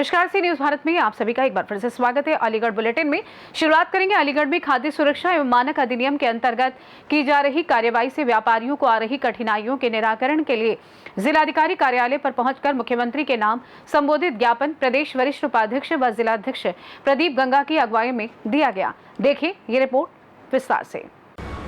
नमस्कार, सी न्यूज भारत में आप सभी का एक बार फिर से स्वागत है। अलीगढ़ बुलेटिन में शुरुआत करेंगे। अलीगढ़ में खाद्य सुरक्षा एवं मानक अधिनियम के अंतर्गत की जा रही कार्यवाही से व्यापारियों को आ रही कठिनाइयों के निराकरण के लिए जिलाधिकारी कार्यालय पर पहुंचकर मुख्यमंत्री के नाम संबोधित ज्ञापन प्रदेश वरिष्ठ उपाध्यक्ष व जिलाध्यक्ष प्रदीप गंगा की अगुवाई में दिया गया। देखिए ये रिपोर्ट विस्तार से।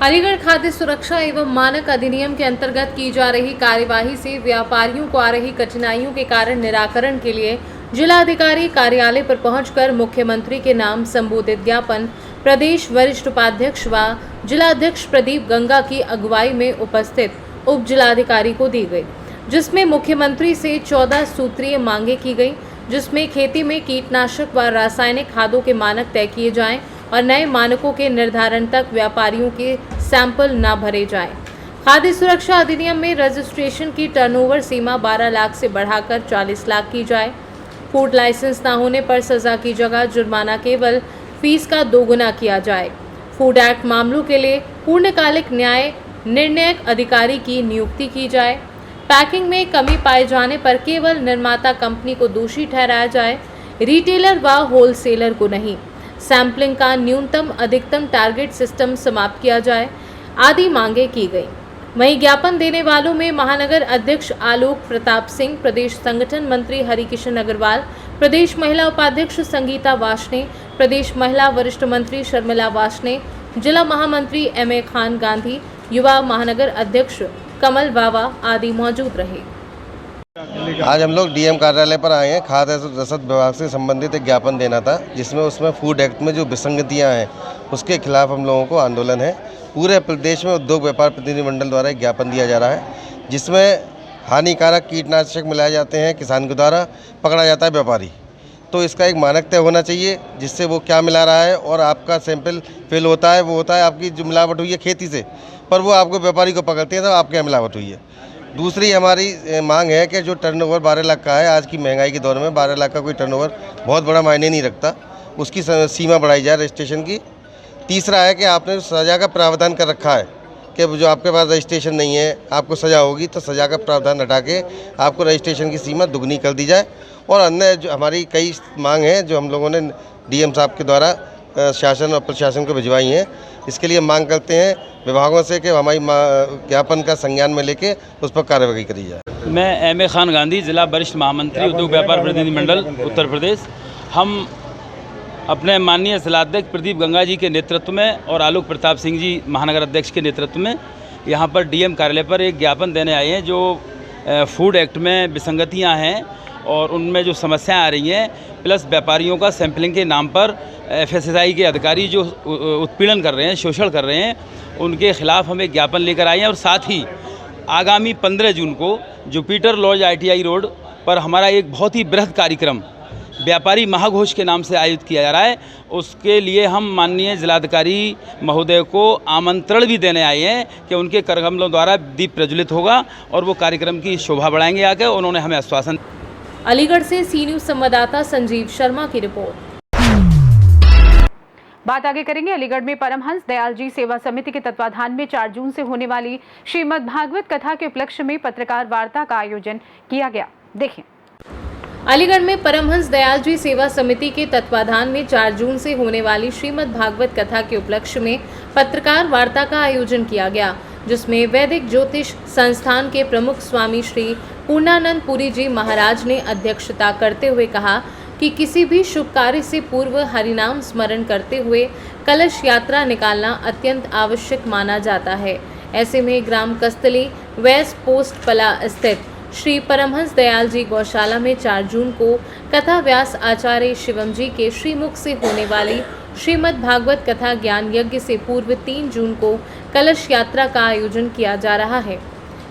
अलीगढ़ खाद्य सुरक्षा एवं मानक अधिनियम के अंतर्गत की जा रही कार्यवाही से व्यापारियों को आ रही कठिनाइयों के कारण निराकरण के लिए जिलाधिकारी कार्यालय पर पहुंचकर मुख्यमंत्री के नाम संबोधित ज्ञापन प्रदेश वरिष्ठ उपाध्यक्ष व जिलाध्यक्ष प्रदीप गंगा की अगुवाई में उपस्थित उप जिलाधिकारी को दी गई, जिसमें मुख्यमंत्री से 14 सूत्रीय मांगे की गई, जिसमें खेती में कीटनाशक व रासायनिक खादों के मानक तय किए जाएं और नए मानकों के निर्धारण तक व्यापारियों के सैंपल न भरे जाएं। खाद्य सुरक्षा अधिनियम में रजिस्ट्रेशन की टर्नओवर सीमा 12 लाख से बढ़ाकर 40 लाख की जाए। फूड लाइसेंस न होने पर सजा की जगह जुर्माना केवल फीस का दोगुना किया जाए। फूड एक्ट मामलों के लिए पूर्णकालिक न्याय निर्णयक अधिकारी की नियुक्ति की जाए। पैकिंग में कमी पाए जाने पर केवल निर्माता कंपनी को दोषी ठहराया जाए, रिटेलर व होलसेलर को नहीं। सैंपलिंग का न्यूनतम अधिकतम टारगेट सिस्टम समाप्त किया जाए आदि मांगे की गई। वहीं ज्ञापन देने वालों में महानगर अध्यक्ष आलोक प्रताप सिंह, प्रदेश संगठन मंत्री हरिकिशन अग्रवाल, प्रदेश महिला उपाध्यक्ष संगीता वाशने, प्रदेश महिला वरिष्ठ मंत्री शर्मिला वाशने, जिला महामंत्री एम.ए. खान गांधी, युवा महानगर अध्यक्ष कमल बावा आदि मौजूद रहे। आज हम लोग डीएम कार्यालय पर आए हैं। खाद्य रसद विभाग से संबंधित एक ज्ञापन देना था, जिसमें उसमें फूड एक्ट में जो विसंगतियां हैं उसके खिलाफ हम लोगों को आंदोलन है। पूरे प्रदेश में उद्योग व्यापार प्रतिनिधि मंडल द्वारा एक ज्ञापन दिया जा रहा है, जिसमें हानिकारक कीटनाशक मिलाए जाते हैं, किसान के द्वारा पकड़ा जाता है व्यापारी। तो इसका एक मानक तय होना चाहिए, जिससे वो क्या मिला रहा है और आपका सैंपल फेल होता है, वो होता है आपकी जो मिलावट हुई है खेती से, पर वो आपको व्यापारी को पकड़ते हैं तो आपके यहाँ मिलावट हुई है। दूसरी हमारी मांग है कि जो टर्नओवर 12 लाख का है, आज की महंगाई के दौर में 12 लाख का कोई टर्नओवर बहुत बड़ा मायने नहीं रखता, उसकी सीमा बढ़ाई जाए रजिस्ट्रेशन की। तीसरा है कि आपने सज़ा का प्रावधान कर रखा है कि जो आपके पास रजिस्ट्रेशन नहीं है आपको सज़ा होगी, तो सज़ा का प्रावधान हटा के आपको रजिस्ट्रेशन की सीमा दुगनी कर दी जाए। और अन्य जो हमारी कई मांग हैं जो हम लोगों ने डीएम साहब के द्वारा शासन और प्रशासन को भिजवाई हैं, इसके लिए मांग करते हैं विभागों से कि हमारी ज्ञापन का संज्ञान में लेके उस पर कार्रवाई करी जाए। मैं एम.ए. खान गांधी, जिला वरिष्ठ महामंत्री उद्योग व्यापार प्रतिनिधि मंडल उत्तर प्रदेश। हम अपने माननीय जिलाध्यक्ष प्रदीप गंगा जी के नेतृत्व में और आलोक प्रताप सिंह जी महानगर अध्यक्ष के नेतृत्व में यहाँ पर डीएम कार्यालय पर एक ज्ञापन देने आए हैं। जो फूड एक्ट में विसंगतियाँ हैं और उनमें जो समस्याएं आ रही हैं, प्लस व्यापारियों का सैंपलिंग के नाम पर एफएसएसआई के अधिकारी जो उत्पीड़न कर रहे हैं, शोषण कर रहे हैं, उनके खिलाफ हम एक ज्ञापन लेकर आए हैं। और साथ ही आगामी 15 जून को जुपिटर लॉज ITI रोड पर हमारा एक बहुत ही बृहद कार्यक्रम व्यापारी महाघोष के नाम से आयोजित किया जा रहा है। उसके लिए हम माननीय जिलाधिकारी महोदय को आमंत्रण भी देने आए हैं कि उनके करकमलों द्वारा दीप प्रज्वलित होगा और वो कार्यक्रम की शोभा बढ़ाएंगे आके। उन्होंने हमें आश्वासन। अलीगढ़ से सी न्यूज संवाददाता संजीव शर्मा की रिपोर्ट। बात आगे करेंगे। अलीगढ़ में परमहंस दयाल जी सेवा समिति के तत्वाधान में 4 जून से होने वाली श्रीमद् भागवत कथा के उपलक्ष्य में पत्रकार वार्ता का आयोजन किया गया। देखिए। अलीगढ़ में परमहंस दयाल जी सेवा समिति के तत्वाधान में 4 जून से होने वाली श्रीमद् भागवत कथा के उपलक्ष्य में पत्रकार वार्ता का आयोजन किया गया, जिसमें वैदिक ज्योतिष संस्थान के प्रमुख स्वामी श्री पूर्णानंद पुरी जी महाराज ने अध्यक्षता करते हुए कहा कि किसी भी शुभ कार्य से पूर्व हरिनाम स्मरण करते हुए कलश यात्रा निकालना अत्यंत आवश्यक माना जाता है। ऐसे में ग्राम कस्तली वेस्ट पोस्ट पला स्थित श्री परमहंस दयाल जी गौशाला में 4 जून को कथा व्यास आचार्य शिवम जी के श्रीमुख से होने वाली श्रीमद् भागवत कथा ज्ञान यज्ञ से पूर्व 3 जून को कलश यात्रा का आयोजन किया जा रहा है।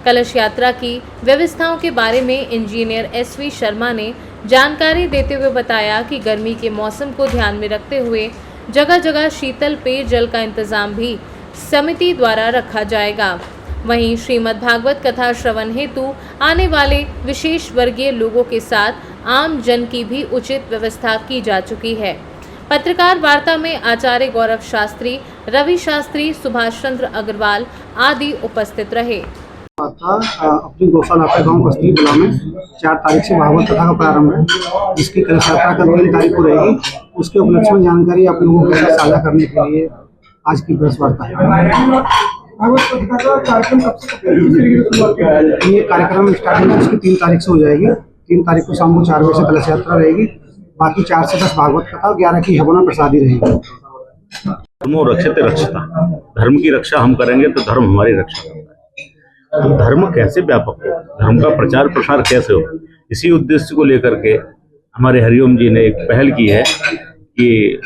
कलश यात्रा की व्यवस्थाओं के बारे में इंजीनियर SV शर्मा ने जानकारी देते हुए बताया कि गर्मी के मौसम को ध्यान में रखते हुए जगह जगह शीतल पेयजल का इंतजाम भी समिति द्वारा रखा जाएगा। वहीं श्रीमद् भागवत कथा श्रवण हेतु आने वाले विशेष वर्गीय लोगों के साथ आम जन की भी उचित व्यवस्था की जा चुकी है। पत्रकार वार्ता में आचार्य गौरव शास्त्री, रवि शास्त्री, सुभाष चंद्र अग्रवाल आदि उपस्थित रहे। था अपनी गौशाला पे गांव कस्ती बला में 4 तारीख से भागवत कथा का प्रारंभ है, जिसकी कलश यात्रा कल 3 तारीख को रहेगी। उसके उपलक्ष्य में जानकारी आप लोगों के साथ साझा करने के लिए आज की प्रेस वार्ता है। ये कार्यक्रम स्टार्टिंग उसकी 3 तारीख से हो जाएगी। 3 तारीख को शाम को 4 बजे से कलश यात्रा रहेगी। बाकी 4 से 10 भागवत कथा और 11 की हवना प्रसादी रहेगी। धर्मो रक्षते रक्षता, धर्म की रक्षा हम करेंगे तो धर्म हमारी रक्षा करता है। तो धर्म कैसे व्यापक हो, धर्म का प्रचार प्रसार कैसे हो, इसी उद्देश्य को लेकर के हमारे हरिओम जी ने एक पहल की है कि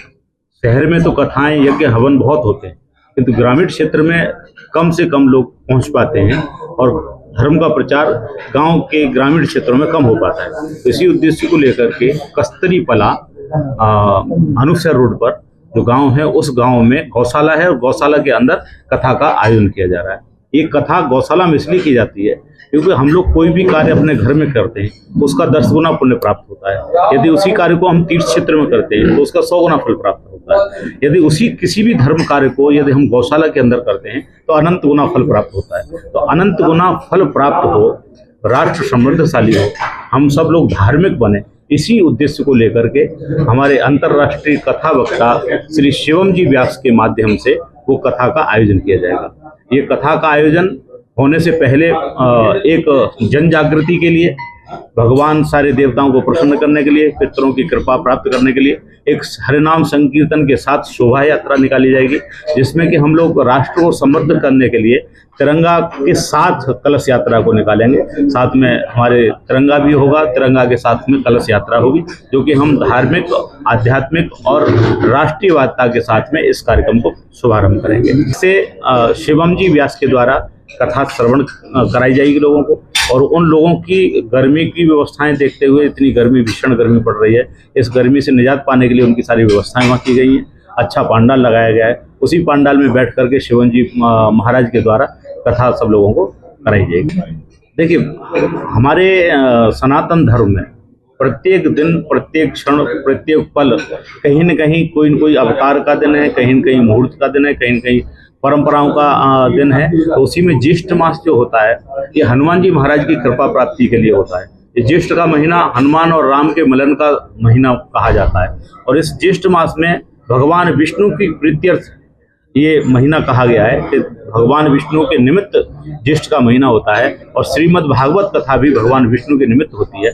शहर में तो कथाएं यज्ञ हवन बहुत होते हैं, किंतु ग्रामीण क्षेत्र में कम से कम लोग पहुंच पाते हैं और धर्म का प्रचार गांव के ग्रामीण क्षेत्रों में कम हो पाता है। तो इसी उद्देश्य को लेकर के कस्तरीपला अनुसर रोड पर जो गांव है, उस गांव में गौशाला है और गौशाला के अंदर कथा का आयोजन किया जा रहा है। ये कथा गौशाला में इसलिए की जाती है क्योंकि हम लोग कोई भी कार्य अपने घर में करते हैं उसका 10 गुना पुण्य प्राप्त होता है। यदि उसी कार्य को हम तीर्थ क्षेत्र में करते हैं तो उसका 100 गुना फल प्राप्त होता है। यदि उसी किसी भी धर्म कार्य को यदि हम गौशाला के अंदर करते हैं तो अनंत गुना फल प्राप्त होता है। तो अनंत गुना फल प्राप्त हो, राष्ट्र समृद्धशाली हो, हम सब लोग धार्मिक बने, इसी उद्देश्य को लेकर के हमारे अंतर्राष्ट्रीय कथा वक्ता श्री शिवम जी व्यास के माध्यम से वो कथा का आयोजन किया जाएगा। ये कथा का आयोजन होने से पहले एक जन जागृति के लिए, भगवान सारे देवताओं को प्रसन्न करने के लिए, पितरों की कृपा प्राप्त करने के लिए एक हरिनाम संकीर्तन के साथ शोभा यात्रा निकाली जाएगी, जिसमें कि हम लोग राष्ट्र को समृद्ध करने के लिए तिरंगा के साथ कलश यात्रा को निकालेंगे। साथ में हमारे तिरंगा भी होगा, तिरंगा के साथ में कलश यात्रा होगी, जो कि हम धार्मिक, आध्यात्मिक और राष्ट्रीयवादता के साथ में इस कार्यक्रम को शुभारंभ करेंगे। इससे शिवम जी व्यास के द्वारा कथा श्रवण कराई जाएगी लोगों को, और उन लोगों की गर्मी की व्यवस्थाएं देखते हुए, इतनी गर्मी, भीषण गर्मी पड़ रही है, इस गर्मी से निजात पाने के लिए उनकी सारी व्यवस्थाएं वहाँ की गई हैं। अच्छा पांडाल लगाया गया है, उसी पांडाल में बैठ करके शिवन जी महाराज के द्वारा कथा सब लोगों को कराई जाएगी। देखिए, हमारे सनातन धर्म में प्रत्येक दिन, प्रत्येक क्षण, प्रत्येक पल कहीं न कहीं कोई न कोई अवतार का दिन है, कहीं न कहीं मुहूर्त का दिन है, कहीं न कहीं परंपराओं का दिन है। तो उसी में ज्येष्ठ मास जो होता है, ये हनुमान जी महाराज की कृपा प्राप्ति के लिए होता है। ये ज्येष्ठ का महीना हनुमान और राम के मिलन का महीना कहा जाता है, और इस ज्येष्ठ मास में भगवान विष्णु की प्रीत्यर्थ ये महीना कहा गया है कि भगवान विष्णु के निमित्त ज्येष्ठ का महीना होता है, और श्रीमद् भागवत कथा भी भगवान विष्णु के निमित्त होती है।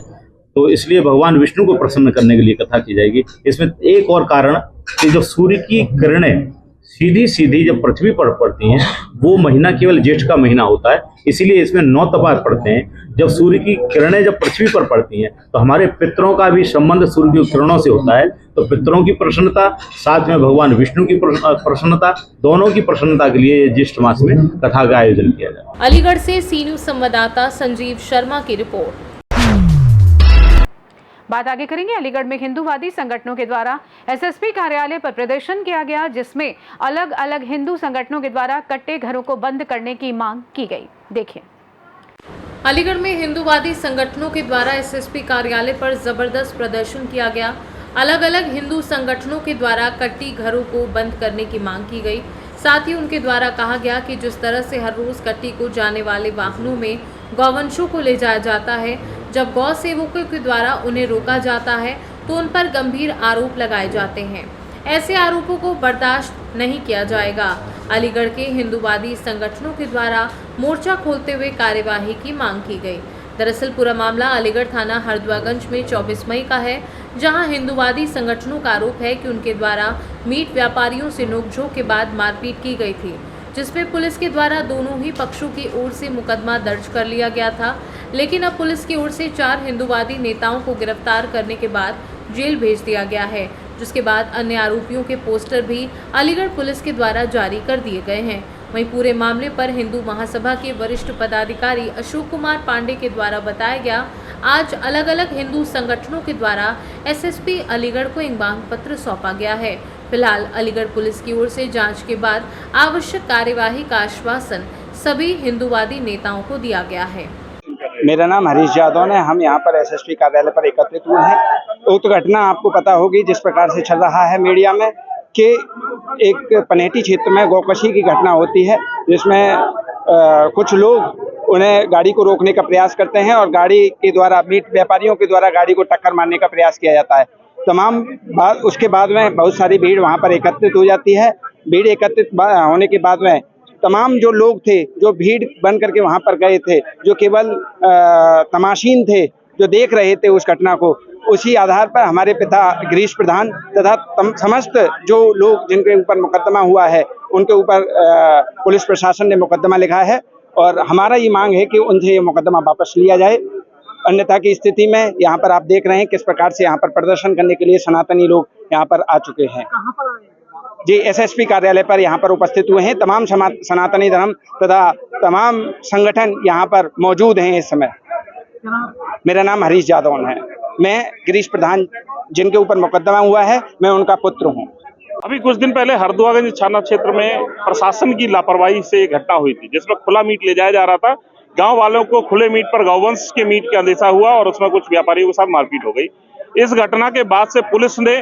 तो इसलिए भगवान विष्णु को प्रसन्न करने के लिए कथा की जाएगी। इसमें एक और कारण कि जो सूर्य की किरणें सीधी सीधी जब पृथ्वी पर पड़ती हैं, वो महीना केवल ज्येष्ठ का महीना होता है, इसीलिए इसमें 9 तपार पड़ते हैं। जब सूर्य की किरणें जब पृथ्वी पर पड़ती हैं तो हमारे पितरों का भी संबंध सूर्य की किरणों से होता है। तो पितरों की प्रसन्नता, साथ में भगवान विष्णु की प्रसन्नता, दोनों की प्रसन्नता के लिए ज्येष्ठ मास में कथा का आयोजन किया जाता है। अलीगढ़ से सी न्यूज संवाददाता संजीव शर्मा की रिपोर्ट। बात आगे करेंगे। अलीगढ़ में हिंदूवादी संगठनों के द्वारा एसएसपी कार्यालय पर प्रदर्शन किया गया, जिसमें अलग अलग हिंदू संगठनों के द्वारा कट्टे घरों को बंद करने की मांग की गई। देखिए, अलीगढ़ में हिंदूवादी संगठनों के द्वारा एसएसपी कार्यालय पर जबरदस्त प्रदर्शन किया गया। अलग अलग हिंदू संगठनों के द्वारा कट्टी घरों को बंद करने की मांग की गई। साथ ही उनके द्वारा कहा गया कि जिस तरह से हर रोज कट्टी को जाने वाले वाहनों में गौवंशों को ले जाया जाता है, जब गौ सेवकों के द्वारा उन्हें रोका जाता है तो उन पर गंभीर आरोप लगाए जाते हैं। ऐसे आरोपों को बर्दाश्त नहीं किया जाएगा। अलीगढ़ के हिंदूवादी संगठनों के द्वारा मोर्चा खोलते हुए कार्यवाही की मांग की गई। दरअसल पूरा मामला अलीगढ़ थाना हरद्वागंज में 24 मई का है, जहां हिंदूवादी संगठनों का आरोप है कि उनके द्वारा मीट व्यापारियों से नोकझोंक के बाद मारपीट की गई थी, जिसमें पुलिस के द्वारा दोनों ही पक्षों की ओर से मुकदमा दर्ज कर लिया गया था। लेकिन अब पुलिस की ओर से 4 हिंदूवादी नेताओं को गिरफ्तार करने के बाद जेल भेज दिया गया है, जिसके बाद अन्य आरोपियों के पोस्टर भी अलीगढ़ पुलिस के द्वारा जारी कर दिए गए हैं। वहीं पूरे मामले पर हिंदू महासभा के वरिष्ठ पदाधिकारी अशोक कुमार पांडे के द्वारा बताया गया, आज अलग अलग हिंदू संगठनों के द्वारा एसएसपी अलीगढ़ को एक मांग पत्र सौंपा गया है। फिलहाल अलीगढ़ पुलिस की ओर से जांच के बाद आवश्यक कार्यवाही का आश्वासन सभी हिंदूवादी नेताओं को दिया गया है। मेरा नाम हरीश यादव है। हम यहाँ पर एसएसपी कार्यालय पर एकत्रित हुए हैं। उक्त घटना आपको पता होगी जिस प्रकार से चल रहा है मीडिया में कि एक पनेटी क्षेत्र में गौकशी की घटना होती है, जिसमें कुछ लोग उन्हें गाड़ी को रोकने का प्रयास करते हैं और गाड़ी के द्वारा मीट व्यापारियों के द्वारा गाड़ी को टक्कर मारने का प्रयास किया जाता है। उसके बाद में बहुत सारी भीड़ वहाँ पर एकत्रित हो जाती है। भीड़ एकत्रित होने के बाद में तमाम जो लोग थे, जो भीड़ बन करके वहाँ पर गए थे, जो केवल तमाशीन थे, जो देख रहे थे उस घटना को, उसी आधार पर हमारे पिता गिरीश प्रधान तथा समस्त जो लोग जिनके ऊपर मुकदमा हुआ है उनके ऊपर पुलिस प्रशासन ने मुकदमा लिखा है और हमारा ये मांग है कि उनसे ये मुकदमा वापस लिया जाए। अन्यथा की स्थिति में यहाँ पर आप देख रहे हैं किस प्रकार से यहाँ पर प्रदर्शन करने के लिए सनातनी लोग यहाँ पर आ चुके हैं। जी, एसएसपी कार्यालय पर यहाँ पर उपस्थित हुए हैं। तमाम सनातनी धर्म तथा तमाम संगठन यहाँ पर मौजूद हैं इस समय। मेरा नाम हरीश यादव है। मैं गिरीश प्रधान जिनके ऊपर मुकदमा हुआ है, मैं उनका पुत्र हूँ। अभी कुछ दिन पहले हरदुआगंज थाना क्षेत्र में प्रशासन की लापरवाही से एक घटना हुई थी, जिसमें खुला मीट ले जाया जा रहा था। गांव वालों को खुले मीट पर गौवंश के मीट का अंदेशा हुआ और उसमें कुछ व्यापारियों के साथ मारपीट हो गई। इस घटना के बाद से पुलिस ने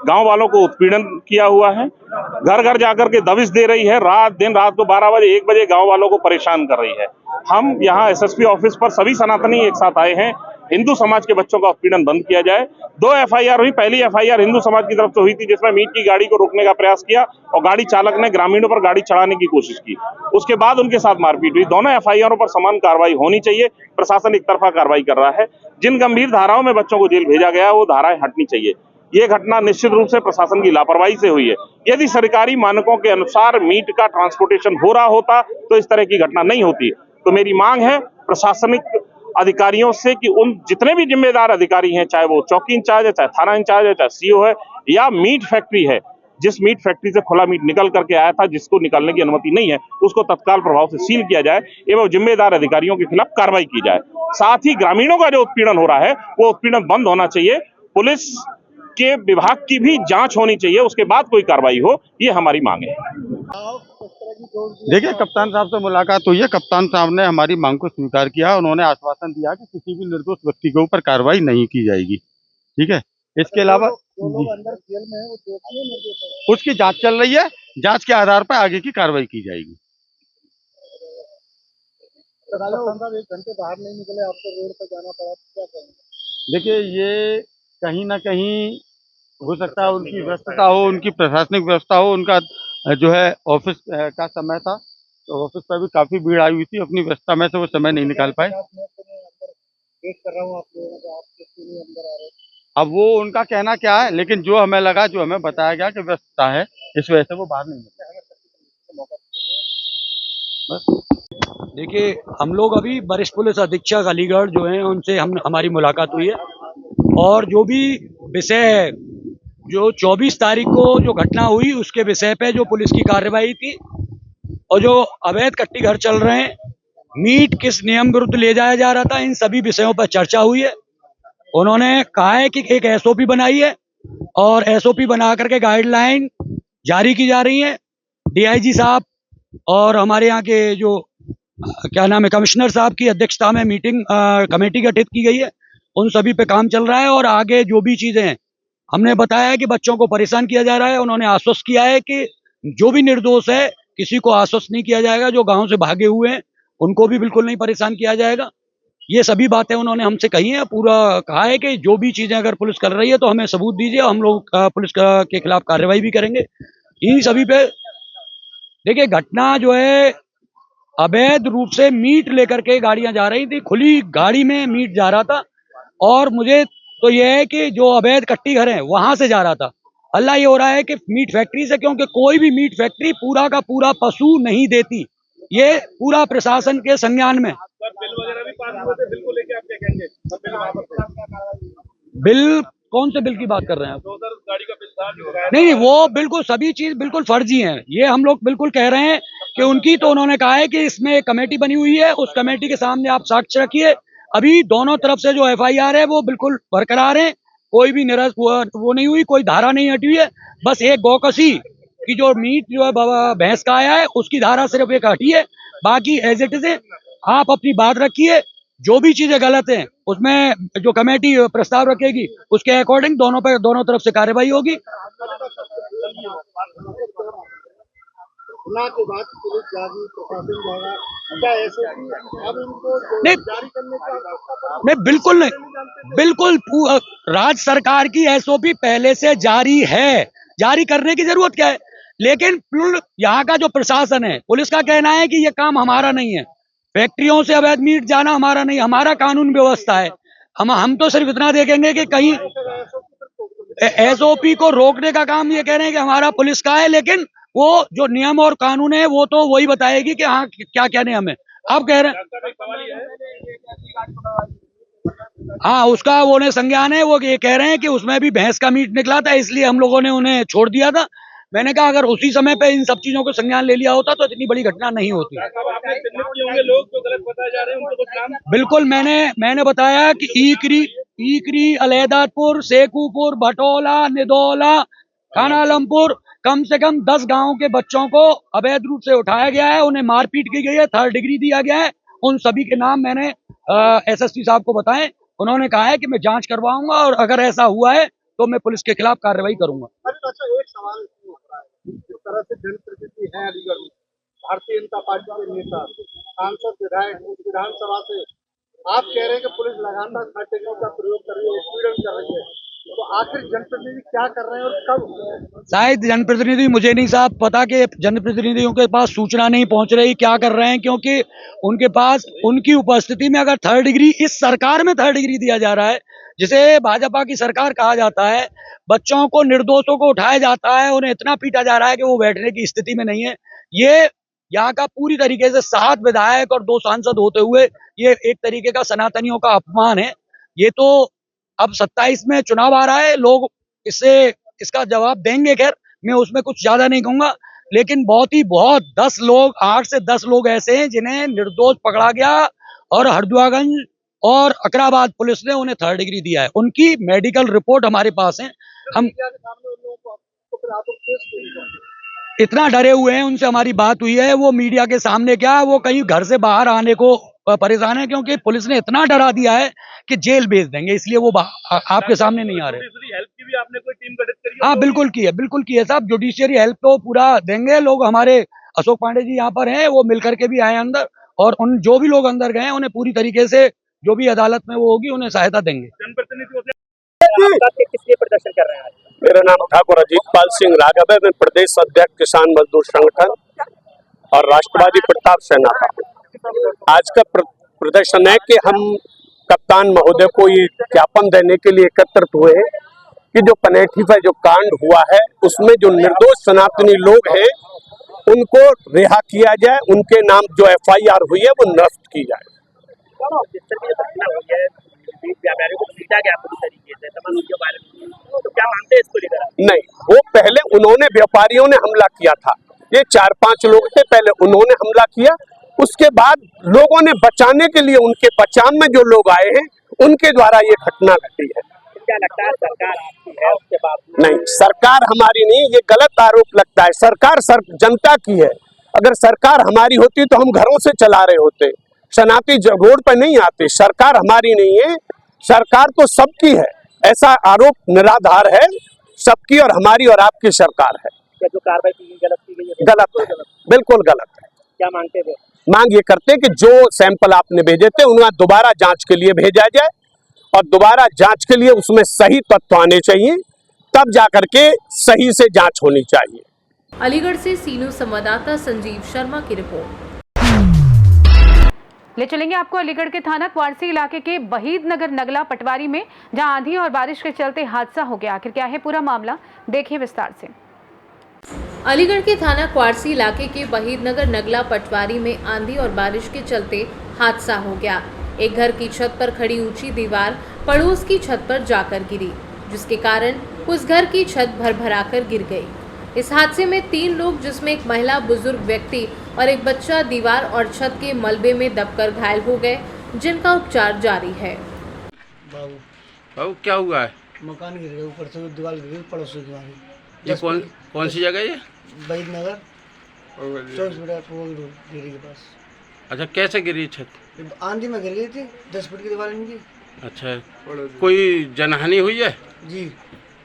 गांव वालों को उत्पीड़न किया हुआ है, घर घर जाकर के दबिश दे रही है, दिन रात को 12 बजे 1 बजे गांव वालों को परेशान कर रही है। हम यहाँ एसएसपी ऑफिस पर सभी सनातनी एक साथ आए हैं। हिंदू समाज के बच्चों का उत्पीड़न बंद किया जाए। 2 एफआईआर हुई। पहली एफआईआर हिंदू समाज की तरफ से हुई थी, जिसमें मीट की गाड़ी को रोकने का प्रयास किया और गाड़ी चालक ने ग्रामीणों पर गाड़ी चढ़ाने की कोशिश की। उसके बाद उनके साथ मारपीट हुई। दोनों एफआईआरों पर समान कार्रवाई होनी चाहिए। प्रशासन एक तरफा कार्रवाई कर रहा है। जिन गंभीर धाराओं में बच्चों को जेल भेजा गया वो धाराएं हटनी चाहिए। ये घटना निश्चित रूप से प्रशासन की लापरवाही से हुई है। यदि सरकारी मानकों के अनुसार मीट का ट्रांसपोर्टेशन हो रहा होता तो इस तरह की घटना नहीं होती। तो मेरी मांग है प्रशासनिक अधिकारियों से कि उन जितने भी जिम्मेदार अधिकारी हैं, चाहे वो चौकी इंचार्ज है, चाहे थाना इंचार्ज है, चाहे सीओ है या मीट फैक्ट्री है, जिस मीट फैक्ट्री से खुला मीट निकल करके आया था, जिसको निकलने की अनुमति नहीं है, उसको तत्काल प्रभाव से सील किया जाए एवं जिम्मेदार अधिकारियों के खिलाफ कार्रवाई की जाए। साथ ही ग्रामीणों का जो उत्पीड़न हो रहा है वो उत्पीड़न बंद होना चाहिए। पुलिस के विभाग की भी जांच होनी चाहिए, उसके बाद कोई कार्रवाई हो, ये हमारी मांग है। देखिए, कप्तान साहब से मुलाकात हुई है। कप्तान साहब ने हमारी मांग को स्वीकार किया। उन्होंने आश्वासन दिया कि किसी भी निर्दोष व्यक्ति के ऊपर कार्रवाई नहीं की जाएगी। ठीक है, इसके अलावा उसकी जांच चल रही है। जांच के आधार पर आगे की कार्रवाई की जाएगी। एक घंटे बाहर नहीं निकले, आपको रोड पर जाना पड़ा, क्या करेंगे? देखिए, ये कहीं ना कहीं हो सकता है उनकी व्यस्तता हो, उनकी प्रशासनिक व्यवस्था हो, उनका जो है ऑफिस का समय था, तो ऑफिस पर भी काफी भीड़ आई हुई थी। अपनी व्यस्तता में से वो समय नहीं निकाल पाए। अब वो उनका कहना क्या है, लेकिन जो हमें लगा, जो हमें बताया गया कि व्यस्तता है, इस वजह से वो बाहर नहीं निकले। देखिए, हम लोग अभी वरिष्ठ पुलिस अधीक्षक अलीगढ़ जो हैं उनसे हमारी मुलाकात हुई है और जो भी विषय है, जो 24 तारीख को जो घटना हुई उसके विषय पे जो पुलिस की कार्रवाई थी और जो अवैध कट्टी घर चल रहे हैं, मीट किस नियम विरुद्ध ले जाया जा रहा था, इन सभी विषयों पर चर्चा हुई है। उन्होंने कहा है कि एक एसओपी बनाई है और एसओपी बना करके गाइडलाइन जारी की जा रही है। डीआईजी साहब और हमारे यहाँ के जो क्या नाम है कमिश्नर साहब की अध्यक्षता में मीटिंग कमेटी गठित की गई है। उन सभी पे काम चल रहा है और आगे जो भी चीजें हैं, हमने बताया है कि बच्चों को परेशान किया जा रहा है। उन्होंने आश्वस्त किया है कि जो भी निर्दोष है किसी को आश्वस्त नहीं किया जाएगा। जो गांव से भागे हुए हैं उनको भी बिल्कुल नहीं परेशान किया जाएगा। ये सभी बातें उन्होंने हमसे कही हैं। पूरा कहा है कि जो भी चीजें अगर पुलिस कर रही है तो हमें सबूत दीजिए, हम लोग पुलिस के खिलाफ कार्रवाई भी करेंगे। इन सभी पे देखिए, घटना जो है अवैध रूप से मीट लेकर के गाड़ियां जा रही थी, खुली गाड़ी में मीट जा रहा था और मुझे तो यह है कि जो अवैध कट्टी घर है वहां से जा रहा था। हल्ला ये हो रहा है कि मीट फैक्ट्री से, क्योंकि कोई भी मीट फैक्ट्री पूरा का पूरा पशु नहीं देती। ये पूरा प्रशासन के संज्ञान में। बिल वगैरह भी पास हुए थे, बिल को लेके आप क्या कहेंगे? बिल कौन से बिल की बात कर रहे हैं आप? गाड़ी का बिल था नहीं, वो बिल्कुल सभी चीज बिल्कुल फर्जी है। ये हम लोग बिल्कुल कह रहे हैं कि उनकी, तो उन्होंने कहा है कि इसमें एक कमेटी बनी हुई है, उस कमेटी के सामने आप साक्ष्य रखिए। अभी दोनों तरफ से जो एफआईआर है वो बिल्कुल बरकरार है, कोई भी निरस्त वो नहीं हुई, कोई धारा नहीं हटी हुई है। बस एक गौकसी की जो मीट जो है भैंस का आया है उसकी धारा सिर्फ एक हटी है, बाकी एज इट इज है। आप अपनी बात रखिए, जो भी चीजें गलत हैं उसमें जो कमेटी प्रस्ताव रखेगी उसके अकॉर्डिंग दोनों तरफ से कार्रवाई होगी। घटना के बाद पुलिस जाएगी, प्रशासन जाएगा, क्या ऐसे अब इनको नहीं, जारी करने की आवश्यकता नहीं बिल्कुल नहीं, बिल्कुल राज्य सरकार की एसओपी पहले से जारी है, जारी करने की जरूरत क्या है। लेकिन यहाँ का जो प्रशासन है, पुलिस का कहना है कि ये काम हमारा नहीं है, फैक्ट्रियों से अवैध मीट जाना हमारा नहीं, हमारा कानून व्यवस्था है। हम तो सिर्फ इतना देखेंगे कि कहीं एसओपी को रोकने का काम ये कह रहे हैं कि हमारा पुलिस का है, लेकिन वो जो नियम और कानून है वो तो वही बताएगी कि हाँ क्या क्या नियम है। आप कह रहे हैं हाँ उसका वो ने संज्ञान है, वो ये कह रहे हैं कि उसमें भी भैंस का मीट निकला था, इसलिए हम लोगों ने उन्हें छोड़ दिया था। मैंने कहा अगर उसी समय पे इन सब चीजों को संज्ञान ले लिया होता तो इतनी बड़ी घटना नहीं होती। लोग जो गलत बताए जा रहे हैं उनको कुछ नाम बिल्कुल मैंने बताया कि ईकरी, अलैदापुर, शेखुपुर, भटोला, निदौला, खाना आलमपुर, कम से कम 10 गांवों के बच्चों को अवैध रूप से उठाया गया है, उन्हें मारपीट की गई है, 3rd डिग्री दिया गया है। उन सभी के नाम मैंने एसएसपी साहब को बताए। उन्होंने कहा है कि मैं जांच करवाऊंगा और अगर ऐसा हुआ है तो मैं पुलिस के खिलाफ कार्रवाई करूंगा। अच्छा एक सवाल उठ रहा है, जिस तरह से जनप्रतिनिधि है अलीगढ़ में, भारतीय जनता पार्टी के नेता, सांसद, विधायक, विधानसभा से आप कह रहे हैं कि पुलिस लगातार हथियारों का प्रयोग कर रही है, उत्पीड़न कर रही है, तो आखिर जनप्रतिनिधि क्या कर रहे हैं और कब? शायद जनप्रतिनिधि, मुझे नहीं साहब पता कि जनप्रतिनिधियों के पास सूचना नहीं पहुंच रही क्या कर रहे हैं, क्योंकि उनके पास उनकी उपस्थिति में अगर 3rd डिग्री, इस सरकार में 3rd डिग्री दिया जा रहा है जिसे भाजपा की सरकार कहा जाता है, बच्चों को, निर्दोषों को उठाया जाता है, उन्हें इतना पीटा जा रहा है कि वो बैठने की स्थिति में नहीं है। ये यहाँ का पूरी तरीके से 7 विधायक और 2 सांसद होते हुए ये एक तरीके का सनातनियों का अपमान है। ये तो अब 27 में चुनाव आ रहा है, लोग इसका जवाब देंगे। खैर मैं उसमें कुछ ज्यादा नहीं कहूंगा, लेकिन बहुत 8 से 10 लोग ऐसे हैं जिन्हें निर्दोष पकड़ा गया और हरदुआगंज और अकराबाद पुलिस ने उन्हें 3rd डिग्री दिया है। उनकी मेडिकल रिपोर्ट हमारे पास है। हम इतना डरे हुए हैं, उनसे हमारी बात हुई है, वो मीडिया के सामने क्या, वो कहीं घर से बाहर आने को परेशान है, क्योंकि पुलिस ने इतना डरा दिया है कि जेल भेज देंगे, इसलिए वो आपके सामने नहीं आ रहे। हेल्प की भी आपने कोई टीम गठित करी? हाँ बिल्कुल की है साहब, जुडिशियरी हेल्प तो पूरा देंगे। लोग हमारे अशोक पांडे जी यहाँ पर हैं, वो मिलकर के भी आए अंदर, और उन जो भी लोग अंदर गए उन्हें पूरी तरीके से जो भी अदालत में वो होगी उन्हें सहायता देंगे। किसलिए प्रदर्शन कर रहे हैं? मेरा नाम ठाकुर अजीतपाल सिंह राघव है, मैं प्रदेश अध्यक्ष किसान मजदूर संगठन और राष्ट्रवादी प्रताप सेना का। आज का प्रदर्शन है कि हम कप्तान महोदय को ये ज्ञापन देने के लिए एकत्रित हुए हैं कि जो पनेठी पर जो कांड हुआ है उसमें जो निर्दोष सनातनी लोग हैं उनको रिहा किया जाए, उनके नाम जो FIR हुई है वो निरस्त की जाए। व्यापारियों को पीटा गया पूरी तरीके से, तमाम वीडियो वायरल हुई, तो क्या मानते हैं इसको लेकर? नहीं, वो पहले उन्होंने, व्यापारियों ने हमला किया था, ये 4-5 लोग थे, पहले उन्होंने हमला किया, उसके बाद लोगों ने बचाने के लिए, उनके बचाव में जो लोग आए हैं उनके द्वारा ये घटना घटी है। क्या लगता है सरकार आपकी है उसके बाद? नहीं, सरकार हमारी नहीं, ये गलत आरोप लगता है। सरकार जनता की है, अगर सरकार हमारी होती तो हम घरों से चला रहे होते, शनाती रोड पर नहीं आते। सरकार हमारी नहीं है, सरकार तो सबकी है, ऐसा आरोप निराधार है, सबकी और हमारी और आपकी सरकार है। जो कार्रवाई की गलत की गई है? गलत है, बिल्कुल गलत है। क्या मांगते थे? मांग ये करते कि जो सैंपल आपने भेजे थे उन्हें दोबारा जांच के लिए भेजा जाए, और दोबारा जांच के लिए उसमें सही तत्व आने चाहिए, तब जाकर के सही से जांच होनी चाहिए। अलीगढ़ से सीनू संवाददाता संजीव शर्मा की रिपोर्ट। ले चलेंगे आपको अलीगढ़ के थाना क्वारसी इलाके के बहीद नगर नगला पटवारी में, जहां आंधी और बारिश के चलते हादसा हो गया। आखिर क्या है पूरा मामला, देखिए विस्तार से। अलीगढ़ के थाना क्वारसी इलाके के बहीद नगर नगला पटवारी में आंधी और बारिश के चलते हादसा हो गया। एक घर की छत पर खड़ी ऊंची दीवार पड़ोस की छत पर जाकर गिरी, जिसके कारण उस घर की छत भरभराकर गिर गई। इस हादसे में 3 लोग, जिसमें एक महिला, बुजुर्ग व्यक्ति और एक बच्चा, दीवार और छत के मलबे में दबकर घायल हो गए, जिनका उपचार जारी है। बाबू क्या हुआ है? मकान गिर गया, ऊपर से दीवार गिर गई, पड़ोसी की दीवार। ये कौन सी जगह है ये? बहीद नगर 24 गिरी के पास। अच्छा, कैसे गिरी छत? आंधी में गिर गई थी, 10 फुट की दीवार इनकी। अच्छा, कोई जनहानि हुई है? जी।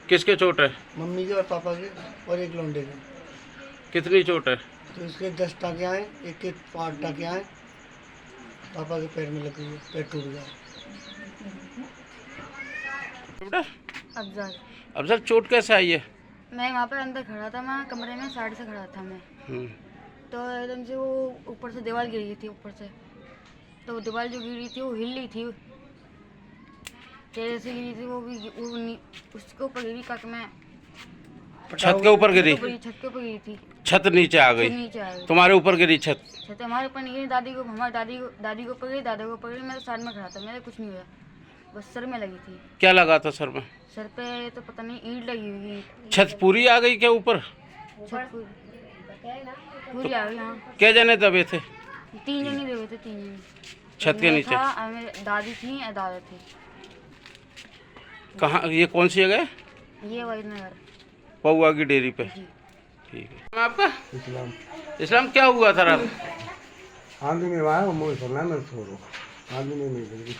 किसके चोट है? मम्मी के और पापा के और एक लौंडे के। कितनी चोट है? तो इसके 10 टाके आए, एक के 5 टाके आए, पापा के पैर में लगे हुए, पैर टूट गया। बेटा अफजल। अफजल चोट कैसे आई है? मैं वहाँ पर अंदर खड़ा था, मैं कमरे में साइड से खड़ा था मैं, तो एकदम से वो ऊपर से दीवार गिरी थी ऊपर से, तो वो दीवार जो गिरी थी वो हिल रही थी, जैसे गिरी थी वो भी उसके ऊपर गिरी का मैं छत के ऊपर गिरी? छत के ऊपर गिरी थी। छत नीचे आ गई? नीचे आ गई। तुम्हारे ऊपर गिरी छत? छत हमारे ऊपर नहीं गिरी, हमारी दादी को ऊपर गिरी, दादा को ऊपर गिरी, मैं तो साइड में खड़ा था, मेरे कुछ नहीं हुआ, बस सर में लगी थी। क्या लगा था सर में? सर पे तो पता नहीं ईंट लगी हुई। छत पूरी आ गई क्या ऊपर? छत पूरी आ गई। हाँ। क्या जने दबे थे? 3 जने दबे थे, 3 जने छत के नीचे। मेरी दादी थी और दादा थे। कहाँ, ये कौन सी जगह है? ये वहीदनगर पौआ की डेयरी पे। ठीक है। आपका इस्लाम। इस्लाम क्या हुआ था रात? आंधी में आया, मुझे सुना मैं छोड़ो, आंधी में नहीं गिरी।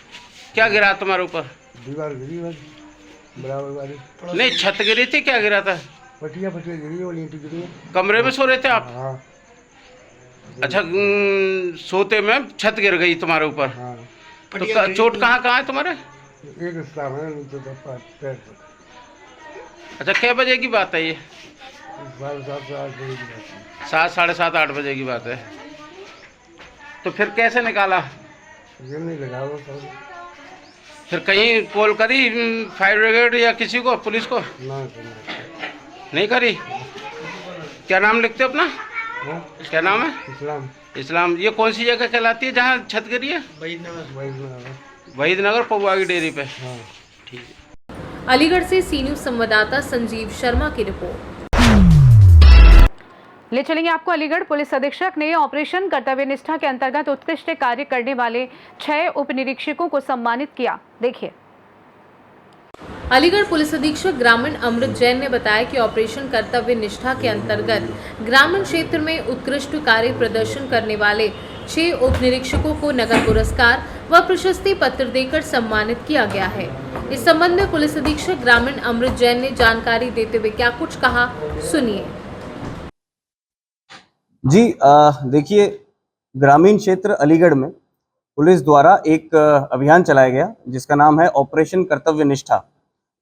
क्या गिरा तुम्हारे ऊपर? दीवार गिरी बराबर वाली। नहीं, छत गिरी थी, क्या गिरा था? पटिया गिरी और ईंट गिरी। कमरे में सो रहे थे आप? हाँ। अच्छा, सोते में छत गिर गई तुम्हारे ऊपर? हाँ। तो चोट कहाँ कहाँ है तुम्हारे? एक हिस्सा में नीचे तक पैर तक। अच्छा, क्या बजे की बात है ये? 7:30 से 8 बजे की बात है। 7, 7:30, 8 बजे की बात है। तो फिर कैसे निकाला? ये नहीं लगा वो सब। फिर कहीं कॉल करी फायर ब्रिगेड या किसी को, पुलिस को? नहीं करी। क्या नाम लिखते हो अपना? हाँ? क्या नाम है? इस्लाम। इस्लाम। ये कौन सी जगह कहलाती है जहाँ छत गिरी है? वहीदनगर पौआ की डेयरी पे। हाँ। ठीक है। अलीगढ़ से सी न्यूज़ संवाददाता संजीव शर्मा की रिपोर्ट। ले चलेंगे आपको अलीगढ़। पुलिस अधीक्षक ने ऑपरेशन कर्तव्य निष्ठा के अंतर्गत उत्कृष्ट कार्य करने वाले 6 उप निरीक्षकों को सम्मानित किया। देखिए। अलीगढ़ पुलिस अधीक्षक ग्रामीण अमृत जैन ने बताया कि ऑपरेशन कर्तव्य निष्ठा के अंतर्गत ग्रामीण क्षेत्र में उत्कृष्ट कार्य प्रदर्शन करने वाले 6 उप निरीक्षकों को नगद पुरस्कार व प्रशस्ति पत्र देकर सम्मानित किया गया है। इस संबंध में पुलिस अधीक्षक ग्रामीण अमृत जैन ने जानकारी देते हुए क्या कुछ कहा, सुनिए। जी देखिए, ग्रामीण क्षेत्र अलीगढ़ में पुलिस द्वारा एक अभियान चलाया गया जिसका नाम है ऑपरेशन कर्तव्य निष्ठा।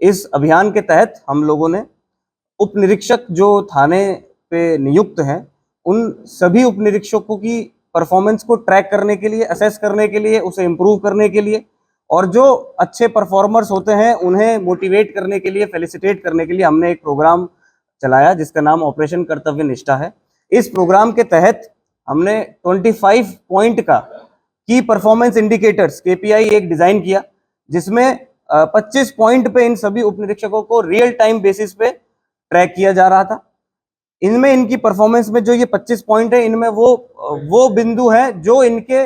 इस अभियान के तहत हम लोगों ने उप निरीक्षक जो थाने पे नियुक्त हैं, उन सभी उप निरीक्षकों की परफॉर्मेंस को ट्रैक करने के लिए, असेस करने के लिए, उसे इम्प्रूव करने के लिए और जो अच्छे परफॉर्मर्स होते हैं उन्हें मोटिवेट करने के लिए, फेलिसिटेट करने के लिए हमने एक प्रोग्राम चलाया जिसका नाम ऑपरेशन कर्तव्य निष्ठा है। इस प्रोग्राम के तहत हमने 25 पॉइंट का की परफॉर्मेंस इंडिकेटर्स KPI एक डिजाइन किया जिसमें 25 पॉइंट पे इन सभी उप निरीक्षकों को रियल टाइम बेसिस पे ट्रैक किया जा रहा था। इनमें इनकी परफॉर्मेंस में जो ये 25 पॉइंट है, इनमें वो बिंदु है जो इनके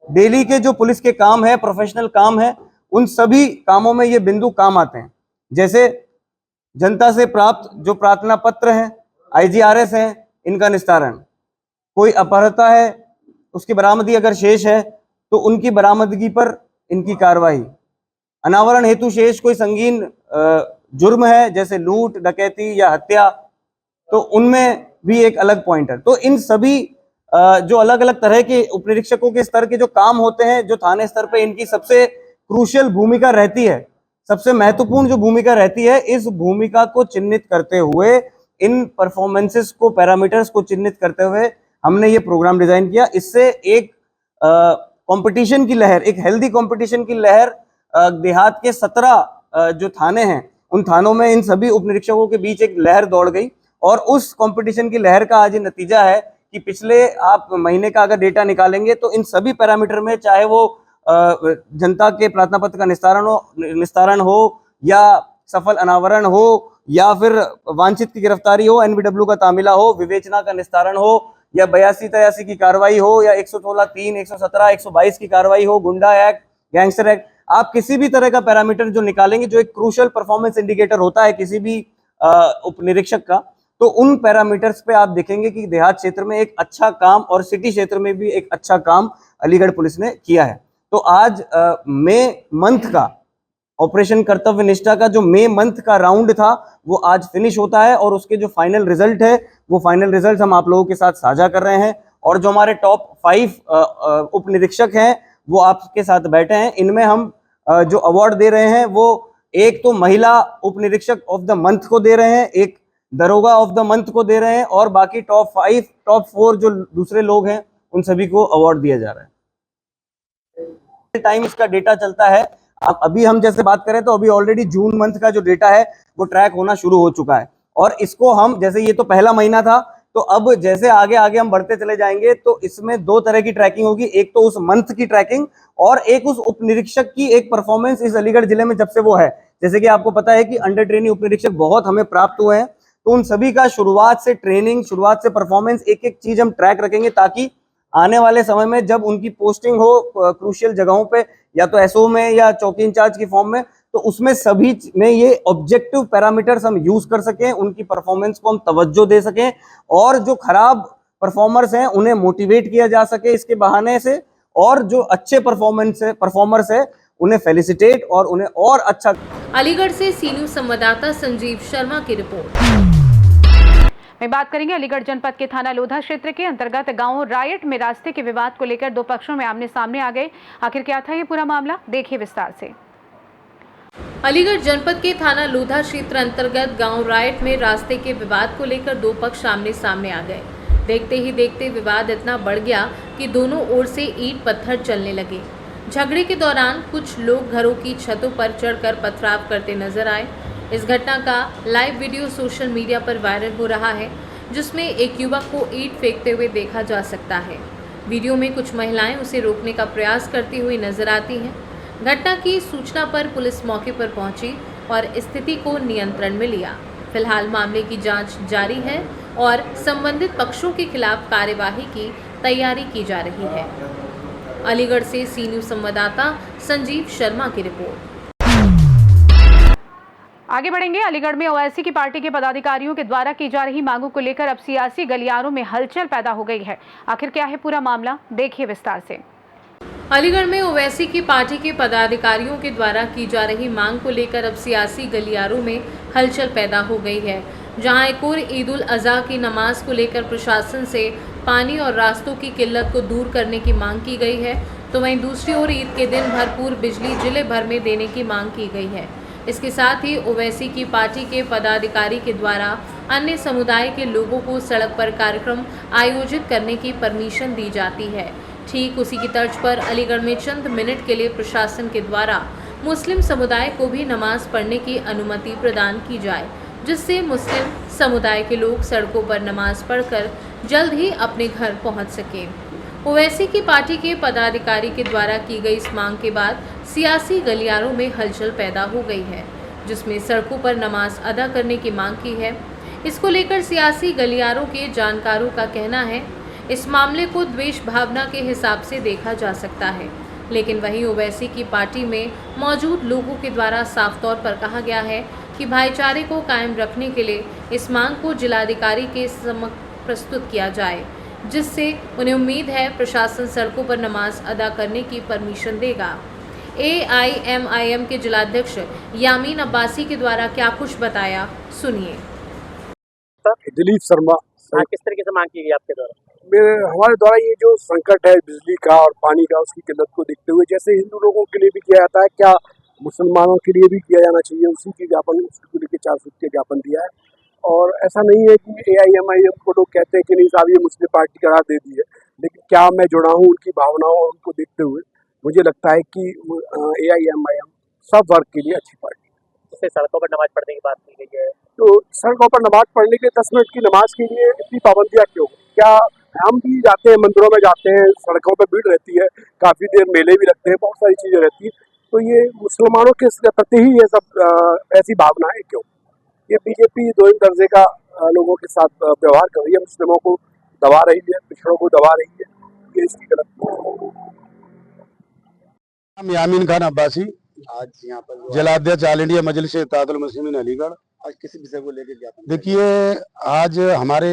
डेली के जो पुलिस के काम है, प्रोफेशनल काम है, उन सभी कामों में ये बिंदु काम आते हैं। जैसे जनता से प्राप्त जो प्रार्थना पत्र हैं, IGRS हैं, इनका निस्तारण, कोई अपहृता है उसकी बरामदगी अगर शेष है तो उनकी बरामदगी पर इनकी कार्रवाई, अनावरण हेतु शेष कोई संगीन जुर्म है जैसे लूट, डकैती या हत्या, तो उनमें भी एक अलग पॉइंट है। तो इन सभी जो अलग अलग तरह के उप निरीक्षकों के स्तर के जो काम होते हैं, जो थाने स्तर पे इनकी सबसे क्रूशियल भूमिका रहती है, सबसे महत्वपूर्ण जो भूमिका रहती है, इस भूमिका को चिन्हित करते हुए, इन परफॉर्मेंसेस को, पैरामीटर्स को चिन्हित करते हुए हमने ये प्रोग्राम डिजाइन किया। इससे एक कंपटीशन की लहर, एक हेल्दी कंपटीशन की लहर देहात के 17 जो थाने हैं, उन थानों में इन सभी उप निरीक्षकों के बीच एक लहर दौड़ गई और उस कंपटीशन की लहर का आज ये नतीजा है कि पिछले आप महीने का अगर डेटा निकालेंगे तो इन सभी पैरामीटर में, चाहे वो जनता के प्रार्थना पत्र का निस्तारण हो या सफल अनावरण हो या फिर वांछित की गिरफ्तारी हो, NBW का तामिला हो, विवेचना का निस्तारण हो या 82-83 की कार्रवाई हो या 116(3), 117, 122 की कार्रवाई हो, गुंडा एक्ट, गैंगस्टर एक्ट, आप किसी भी तरह का पैरामीटर जो निकालेंगे, जो एक क्रूशियल परफॉर्मेंस इंडिकेटर होता है किसी भी उप निरीक्षक का, तो उन पैरामीटर्स पे आप देखेंगे कि देहात क्षेत्र में एक अच्छा काम और सिटी क्षेत्र में भी एक अच्छा काम अलीगढ़ पुलिस ने किया है। तो आज मई मंथ का ऑपरेशन कर्तव्य निष्ठा का जो मई मंथ का राउंड था वो आज फिनिश होता है और उसके जो फाइनल रिजल्ट है वो फाइनल रिजल्ट हम आप लोगों के साथ साझा कर रहे हैं। और जो हमारे टॉप 5 उप निरीक्षक हैं वो आपके साथ बैठे हैं। इनमें हम जो अवार्ड दे रहे हैं वो एक तो महिला उप निरीक्षक ऑफ द मंथ को दे रहे हैं, एक दरोगा ऑफ द मंथ को दे रहे हैं, और बाकी टॉप 5 टॉप 4 जो दूसरे लोग हैं उन सभी को अवार्ड दिया जा रहा है। टाइम इसका डेटा चलता है। अब अभी हम जैसे बात करें तो अभी ऑलरेडी जून मंथ का जो डेटा है वो ट्रैक होना शुरू हो चुका है, और इसको हम जैसे ये तो पहला महीना था, तो अब जैसे आगे आगे हम बढ़ते चले जाएंगे तो इसमें 2 तरह की ट्रैकिंग होगी। एक तो उस मंथ की ट्रैकिंग और एक उस उप निरीक्षक की एक परफॉर्मेंस इस अलीगढ़ जिले में जब से वो है। जैसे कि आपको पता है कि अंडर ट्रेनिंग उप निरीक्षक बहुत हमें प्राप्त हुए हैं, तो उन सभी का शुरुआत से ट्रेनिंग, शुरुआत से परफॉर्मेंस, एक एक चीज हम ट्रैक रखेंगे ताकि आने वाले समय में जब उनकी पोस्टिंग हो क्रूशियल जगहों पे, या तो एसओ में या चौकी इंचार्ज की फॉर्म में, तो उसमें सभी में ये ऑब्जेक्टिव पैरामीटर्स हम यूज कर सकें, उनकी परफॉर्मेंस को हम तवज्जो दे सकें, और जो खराब परफॉर्मर्स हैं उन्हें मोटिवेट किया जा सके इसके बहाने से, और जो अच्छे परफॉर्मर्स है उन्हें फेलिसिटेट और उन्हें और अच्छा। अलीगढ़ से सी न्यूज संवाददाता संजीव शर्मा की रिपोर्ट। में बात करेंगे अलीगढ़ जनपद के थाना लोधा क्षेत्र के अंतर्गत गांव रायट में रास्ते के विवाद को लेकर 2 पक्षों में आमने सामने आ गए। आखिर क्या था ये पूरा मामला, देखिए विस्तार से। अलीगढ़ जनपद के थाना लोधा क्षेत्र अंतर्गत गांव रायट में रास्ते के विवाद को लेकर 2 पक्ष आमने सामने आ गए। देखते ही देखते विवाद इतना बढ़ गया कि दोनों ओर से ईंट पत्थर चलने लगे। झगड़े के दौरान कुछ लोग घरों की छतों पर चढ़कर पथराव करते नजर आए। इस घटना का लाइव वीडियो सोशल मीडिया पर वायरल हो रहा है, जिसमें एक युवक को ईंट फेंकते हुए देखा जा सकता है। वीडियो में कुछ महिलाएं उसे रोकने का प्रयास करती हुई नजर आती हैं। घटना की सूचना पर पुलिस मौके पर पहुंची और स्थिति को नियंत्रण में लिया। फिलहाल मामले की जांच जारी है और संबंधित पक्षों के खिलाफ कार्यवाही की तैयारी की जा रही है। अलीगढ़ से सी न्यूज संवाददाता संजीव शर्मा की रिपोर्ट। आगे बढ़ेंगे। अलीगढ़ में ओवैसी की पार्टी के पदाधिकारियों के द्वारा की जा रही मांगों को लेकर अब सियासी गलियारों में हलचल पैदा हो गई है। आखिर क्या है पूरा मामला, देखिए विस्तार से। अलीगढ़ में ओवैसी की पार्टी के पदाधिकारियों के द्वारा की जा रही मांग को लेकर अब सियासी गलियारों में हलचल पैदा हो गई है। जहां एक और ईद उल अजहा की नमाज को लेकर प्रशासन से पानी और रास्तों की किल्लत को दूर करने की मांग की गई है, तो वहीं दूसरी ओर ईद के दिन भरपूर बिजली जिले भर में देने की मांग की गई है। इसके साथ ही ओवैसी की पार्टी के पदाधिकारी के द्वारा अन्य समुदाय के लोगों को सड़क पर कार्यक्रम आयोजित करने की परमिशन दी जाती है। ठीक उसी की तर्ज पर अलीगढ़ में चंद मिनट के लिए प्रशासन के द्वारा मुस्लिम समुदाय को भी नमाज पढ़ने की अनुमति प्रदान की जाए, जिससे मुस्लिम समुदाय के लोग सड़कों पर नमाज पढ़कर जल्द ही अपने घर पहुंच सकें। ओवैसी की पार्टी के पदाधिकारी के द्वारा की गई इस मांग के बाद सियासी गलियारों में हलचल पैदा हो गई है, जिसमें सड़कों पर नमाज अदा करने की मांग की है। इसको लेकर सियासी गलियारों के जानकारों का कहना है इस मामले को द्वेष भावना के हिसाब से देखा जा सकता है, लेकिन वहीं ओवैसी की पार्टी में मौजूद लोगों के द्वारा साफ तौर पर कहा गया है कि भाईचारे को कायम रखने के लिए इस मांग को जिलाधिकारी के समक्ष प्रस्तुत किया जाए, जिससे उन्हें उम्मीद है प्रशासन सड़कों पर नमाज अदा करने की परमिशन देगा। AIMIM के जिलाध्यक्ष यामीन अब्बासी के द्वारा क्या कुछ बताया, सुनिए। दिलीप शर्मा। किस तरीके से मांग की गई आपके द्वारा? हमारे द्वारा ये जो संकट है बिजली का और पानी का, उसकी किल्लत को देखते हुए जैसे हिंदू लोगों के लिए भी किया जाता है, क्या मुसलमानों के लिए भी किया जाना चाहिए, उसी की ज्ञापन उसको लेकर 4 सूत्र के ज्ञापन दिया है। और ऐसा नहीं है कि AIMIM को लोग कहते हैं कि नहीं साहब ये मुस्लिम पार्टी करार दे दी है, लेकिन क्या मैं जुड़ा हूँ उनकी भावनाओं और उनको देखते हुए मुझे लगता है कि AIMIM सब वर्ग के लिए अच्छी पार्टी है। जैसे सड़कों पर नमाज पढ़ने की बात की गई है, तो सड़कों पर नमाज पढ़ने के 10 मिनट की नमाज के लिए इतनी पाबंदियाँ क्यों? क्या हम भी जाते हैं, मंदिरों में जाते हैं, सड़कों पर भीड़ रहती है, काफ़ी देर मेले भी लगते हैं, बहुत सारी चीज़ें रहती हैं, तो ये मुसलमानों के प्रति ही ये सब ऐसी भावनाएं क्यों? ये बीजेपी 2 दर्जे का लोगों के साथ व्यवहार कर रही है, मुस्लिमों को दबा रही है, पिछड़ों को दबा रही है, ये इसकी गलत। हम यामीन खान अब्बासी, आज यहाँ पर जिलाध्यक्ष ऑल इंडिया मजलिस इत्तेहादुल मुस्लिमीन अलीगढ़। आज किस विषय को लेकर ज्ञापन? देखिए, आज हमारे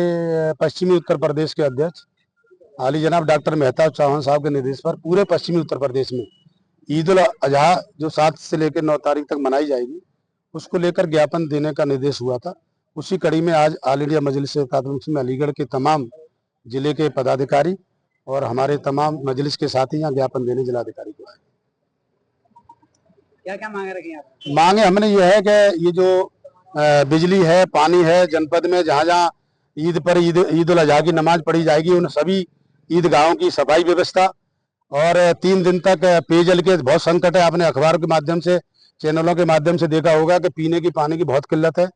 पश्चिमी उत्तर प्रदेश के अध्यक्ष आली जनाब डॉक्टर मेहताब चौहान साहब के निर्देश पर पूरे पश्चिमी उत्तर प्रदेश में ईद उल अजहा जो 7 से लेकर 9 तारीख तक मनाई जाएगी, उसको लेकर ज्ञापन देने का निर्देश हुआ था। उसी कड़ी में आज ऑल इंडिया मजलिस इत्तेहादुल मुस्लिमीन अलीगढ़ के तमाम जिले के पदाधिकारी और हमारे तमाम मजलिस के साथी यहाँ ज्ञापन देने जिलाधिकारी को आए। क्या क्या मांगे रखी आप? मांगे हमने ये है कि ये जो बिजली है, पानी है, जनपद में जहाँ जहाँ ईद पर ईद उल अजहा की नमाज पढ़ी जाएगी उन सभी ईदगाहों की सफाई व्यवस्था, और 3 दिन तक पेयजल के बहुत संकट है। आपने अखबार के माध्यम से, चैनलों के माध्यम से देखा होगा कि पीने की पानी की बहुत किल्लत है।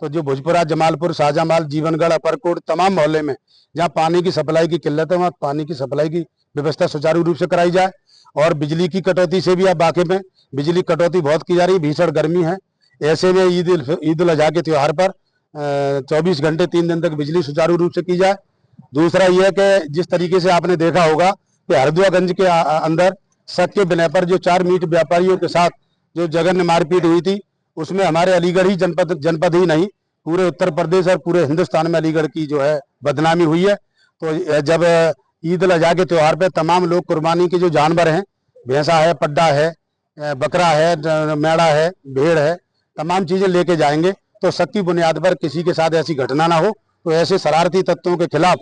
तो जो भुजपुरा, जमालपुर, शाहजहाँमाल, जीवनगढ़, अपरकोट तमाम मोहल्ले में जहाँ पानी की सप्लाई की किल्लत है वहाँ पानी की सप्लाई की व्यवस्था सुचारू रूप से कराई जाए। और बिजली की कटौती से भी आप वाकिफ में, बिजली कटौती बहुत की जा रही है, भीषण गर्मी है। ऐसे में ईद उल अजहा के त्यौहार पर 24 घंटे 3 दिन तक बिजली सुचारू रूप से की जाए। दूसरा यह है कि जिस तरीके से आपने देखा होगा कि हरदुआगंज के अंदर शक के बिना पर जो 4 मीट व्यापारियों के साथ जो जघन्य मारपीट हुई थी, उसमें हमारे अलीगढ़ ही जनपद ही नहीं पूरे उत्तर प्रदेश और पूरे हिंदुस्तान में अलीगढ़ की जो है बदनामी हुई है। तो जब ईद उल अजहा के त्यौहार पे तमाम लोग कुर्बानी के जो जानवर हैं, भैंसा है, पड्डा है, बकरा है, मेढ़ा है, भेड़ है, तमाम चीजें लेके जाएंगे तो शक की बुनियाद पर किसी के साथ ऐसी घटना ना हो। तो ऐसे शरारती तत्वों के खिलाफ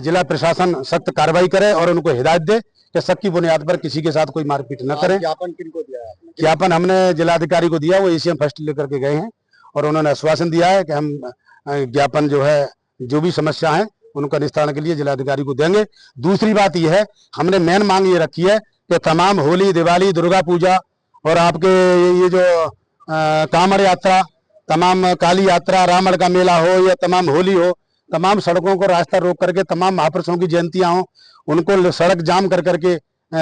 जिला प्रशासन सख्त कार्रवाई करे और उनको हिदायत दे कि शक की बुनियाद पर किसी के साथ कोई मारपीट न करें। ज्ञापन किनको दिया है? ज्ञापन हमने जिलाधिकारी को दिया, वो एसीएम फर्स्ट लेकर के गए हैं और उन्होंने आश्वासन दिया है कि हम ज्ञापन जो है जो भी समस्या है उनका निस्तारण के लिए जिलाधिकारी को देंगे। दूसरी बात यह है, हमने मेन मांग ये रखी है कि तमाम होली, दिवाली, दुर्गा पूजा और आपके ये जो कांवड़ यात्रा, तमाम काली यात्रा, रावण का मेला हो या तमाम होली हो, तमाम सड़कों को रास्ता रोक करके तमाम महापुरुषों की जयंतियां हो, उनको सड़क जाम कर करके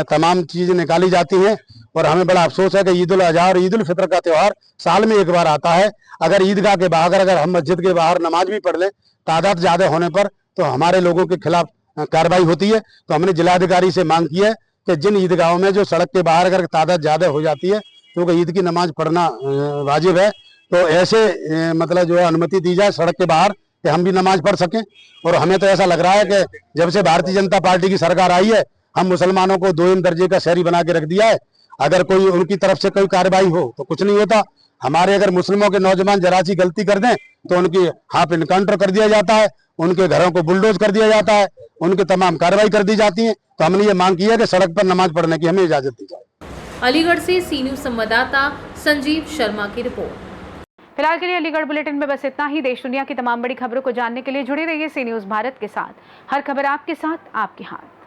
तमाम चीजें निकाली जाती हैं। और हमें बड़ा अफसोस है कि ईद उल अजहा और ईद उल फितर का त्यौहार साल में एक बार आता है। अगर ईदगाह के बाहर, अगर हम मस्जिद के बाहर नमाज भी पढ़ लें तादाद ज्यादा होने पर, तो हमारे लोगों के खिलाफ कार्रवाई होती है। तो हमने जिलाधिकारी से मांग की है कि जिन ईदगाहों में जो सड़क के बाहर अगर तादाद ज्यादा हो जाती है, क्योंकि ईद की नमाज पढ़ना वाजिब है, तो ऐसे मतलब जो है अनुमति दी जाए सड़क के बाहर कि हम भी नमाज पढ़ सकें। और हमें तो ऐसा लग रहा है कि जब से भारतीय जनता पार्टी की सरकार आई है, हम मुसलमानों को 2 दर्जे का शहरी बना के रख दिया है। अगर कोई उनकी तरफ से कोई कार्रवाई हो तो कुछ नहीं होता। हमारे अगर मुस्लिमों के नौजवान जरा सी गलती कर दें तो उनकी हाफ इनकाउंटर कर दिया जाता है, उनके घरों को बुलडोज कर दिया जाता है, उनके तमाम कार्रवाई कर दी जाती है। तो हमने ये मांग की है कि सड़क पर नमाज पढ़ने की हमें इजाजत दी जाए। अलीगढ़ से सी न्यूज संवाददाता संजीव शर्मा की रिपोर्ट। फिलहाल के लिए अलीगढ़ बुलेटिन में बस इतना ही। देश दुनिया की तमाम बड़ी खबरों को जानने के लिए जुड़े रहिए सी न्यूज भारत के साथ। हर खबर आपके साथ, आपके हाथ।